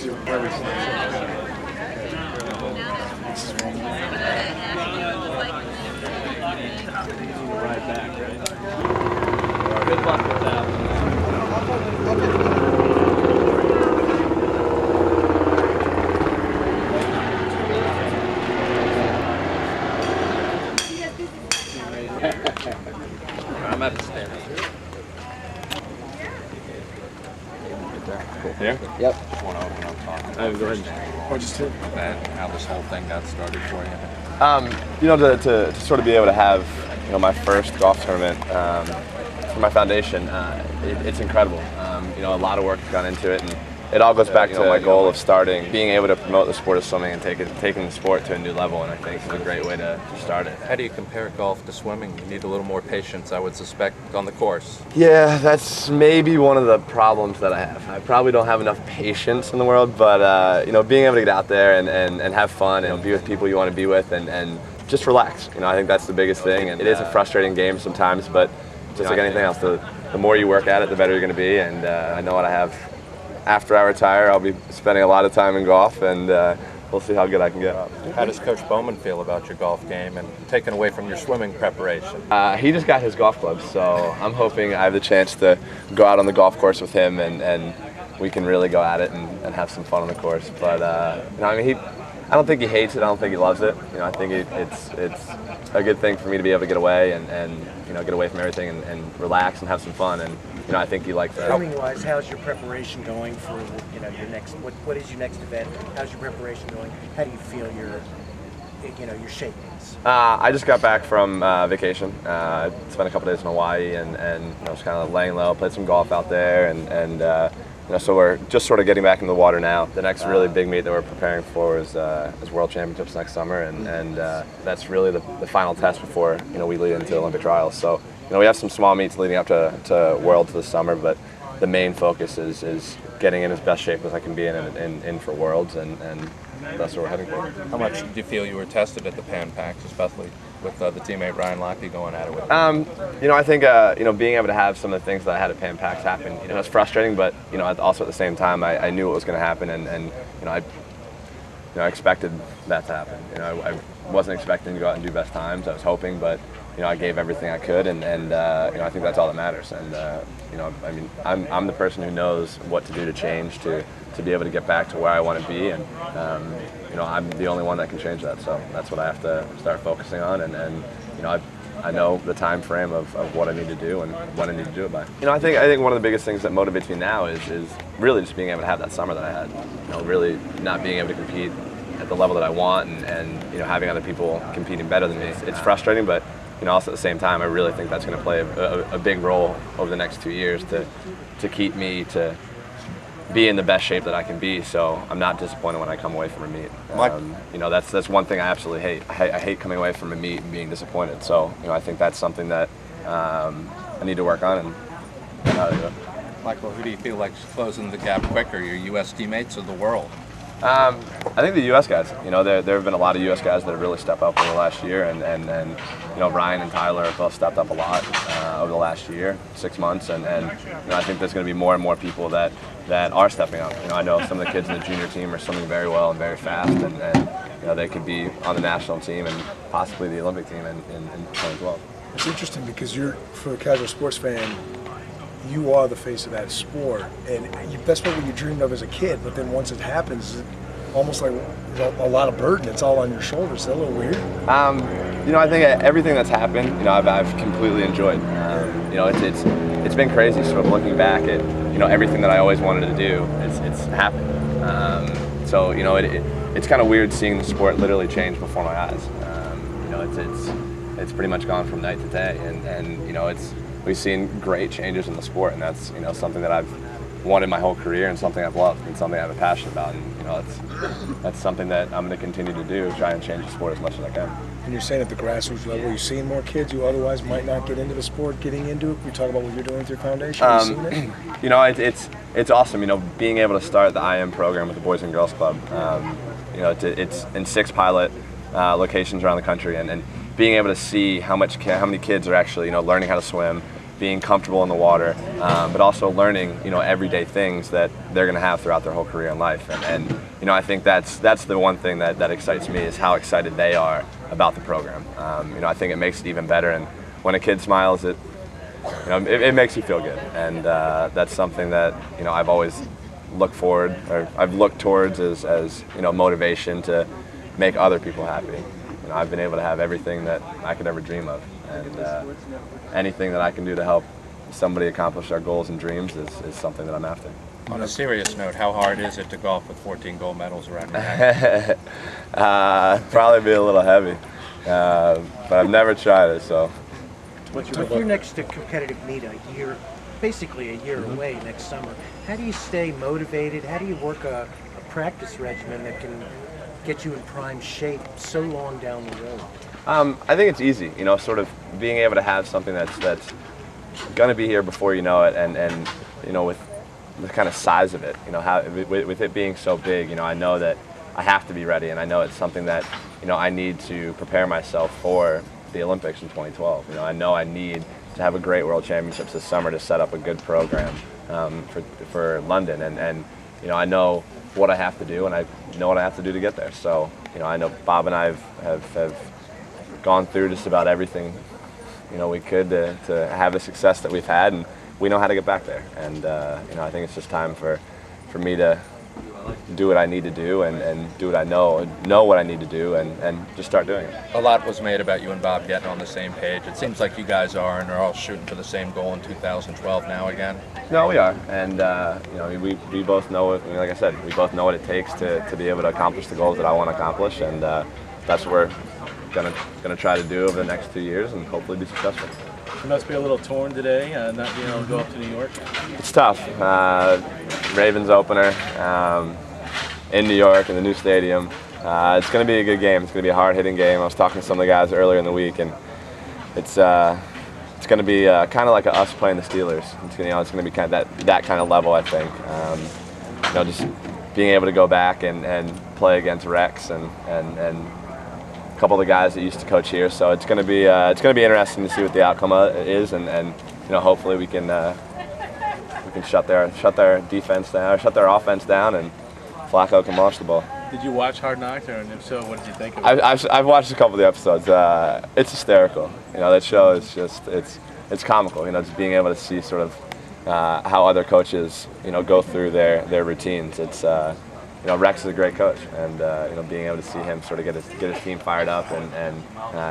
Right back, right? Good luck with that. I'm at the stand. Here? Yep. Just want to open up talking Go ahead. about how this whole thing got started for you. To sort of be able to have my first golf tournament for my foundation, it's incredible. A lot of work has gone into it, and it all goes back to my goal of being able to promote the sport of swimming and taking the sport to a new level, and I think it's a great way to start it. How do you compare golf to swimming? You need a little more patience, I would suspect, on the course. Yeah, that's maybe one of the problems that I have. I probably don't have enough patience in the world, but being able to get out there and have fun and be with people you want to be with and just relax. I think that's the biggest thing. And it is a frustrating game sometimes, but just like anything else, the more you work at it, the better you're going to be. And I know what I have. After I retire, I'll be spending a lot of time in golf, and we'll see how good I can get. How does Coach Bowman feel about your golf game and taken away from your swimming preparation? He just got his golf clubs, so I'm hoping I have the chance to go out on the golf course with him and we can really go at it and have some fun on the course. But I don't think he hates it. I don't think he loves it. I think it's a good thing for me to be able to get away and get away from everything and relax and have some fun. And I think he likes that. Swimming-wise, how's your preparation going for your next? What is your next event? How's your preparation going? How do you feel your shape is? I just got back from vacation. I spent a couple days in Hawaii and was kind of laying low. Played some golf out there and. So we're just sort of getting back into the water now. The next really big meet that we're preparing for is World Championships next summer, and that's really the final test before we lead into Olympic trials. So we have some small meets leading up to Worlds this summer, but the main focus is getting in as best shape as I can be in for Worlds, and that's what we're heading for. How much do you feel you were tested at the Pan Pacs, especially with the teammate Ryan Lochte going at it with you? I think being able to have some of the things that I had at Pan Pacs happen, it's frustrating, but also at the same time I knew what was going to happen, and I expected that to happen. I wasn't expecting to go out and do best times. I was hoping, but I gave everything I could, and I think that's all that matters. And I'm the person who knows what to do to change to be able to get back to where I want to be, and I'm the only one that can change that. So that's what I have to start focusing on, and I know the time frame of what I need to do and when I need to do it by. I think one of the biggest things that motivates me now is really just being able to have that summer that I had. Really not being able to compete at the level that I want, and having other people competing better than me. It's frustrating, but also at the same time, I really think that's going to play a big role over the next 2 years to keep me to be in the best shape that I can be, so I'm not disappointed when I come away from a meet. That's one thing I absolutely hate. I hate coming away from a meet and being disappointed. So I think that's something that I need to work on and how to do it. Michael, who do you feel like is closing the gap quicker, your U.S. teammates or the world? I think the U.S. guys. There have been a lot of U.S. guys that have really stepped up over the last year, and Ryan and Tyler have both stepped up a lot over the last year, 6 months, and I think there's going to be more and more people that are stepping up. I know some of the kids in the junior team are swimming very well and very fast, and they could be on the national team and possibly the Olympic team in 2012. It's interesting because for a casual sports fan, you are the face of that sport, and that's what you dreamed of as a kid. But then once it happens, it's almost like a lot of burden. It's all on your shoulders. Is that a little weird? I think everything that's happened, I've completely enjoyed. It's been crazy, sort of looking back at everything that I always wanted to do. It's happened. It's kind of weird seeing the sport literally change before my eyes. It's pretty much gone from night to day, and we've seen great changes in the sport, and that's something that I've wanted my whole career and something I've loved and something I have a passion about, and that's something that I'm going to continue to do, try and change the sport as much as I can. And you're saying at the grassroots level, you're seeing more kids who otherwise might not get into the sport getting into it. We talk about what you're doing with your foundation. Have you seen it? It's awesome. Being able to start the IM program with the Boys and Girls Club. It's in 6 pilot locations around the country, and being able to see how many kids are actually learning how to swim, being comfortable in the water, but also learning, everyday things that they're going to have throughout their whole career in life. And I think that's the one thing that excites me, is how excited they are about the program. I think it makes it even better. And when a kid smiles, it makes you feel good. And that's something that I've always looked towards as motivation to make other people happy. I've been able to have everything that I could ever dream of, and anything that I can do to help somebody accomplish their goals and dreams is something that I'm after. On a serious note, how hard is it to golf with 14 gold medals around your neck? Probably be a little heavy, but I've never tried it, so. With your next competitive meet basically a year away next summer, how do you stay motivated? How do you work a practice regimen that can get you in prime shape so long down the road? I think it's easy, sort of being able to have something that's going to be here before you know it, and with the kind of size of it, with it being so big, I know that I have to be ready, and I know it's something that I need to prepare myself for the Olympics in 2012. I know I need to have a great World Championships this summer to set up a good program for London, and I know what I have to do, and I know what I have to do to get there. So I know Bob and I have gone through just about everything we could to have the success that we've had, and we know how to get back there. And I think it's just time for me to do what I need to do, and do what I know what I need to do, and just start doing it. A lot was made about you and Bob getting on the same page. It seems like you guys are, and are all shooting for the same goal in 2012 now again. No, we are, and we both know it. Like I said, we both know what it takes to be able to accomplish the goals that I want to accomplish, and that's what we're gonna try to do over the next 2 years, and hopefully be successful. You must be a little torn today, not being able to go up to New York. It's tough. Ravens opener in New York in the new stadium. It's going to be a good game. It's going to be a hard-hitting game. I was talking to some of the guys earlier in the week, and it's going to be kind of like us playing the Steelers. It's going to be kind of that kind of level, I think. Just being able to go back and play against Rex and a couple of the guys that used to coach here. So it's going to be interesting to see what the outcome is, and hopefully we can shut their defense down, shut their offense down, and Flacco can launch the ball. Did you watch Hard Knocks, and if so, what did you think of it? I've watched a couple of the episodes. It's hysterical. That show is just it's comical. Just being able to see sort of how other coaches go through their routines. It's Rex is a great coach, and being able to see him sort of get his team fired up and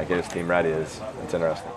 get his team ready it's interesting.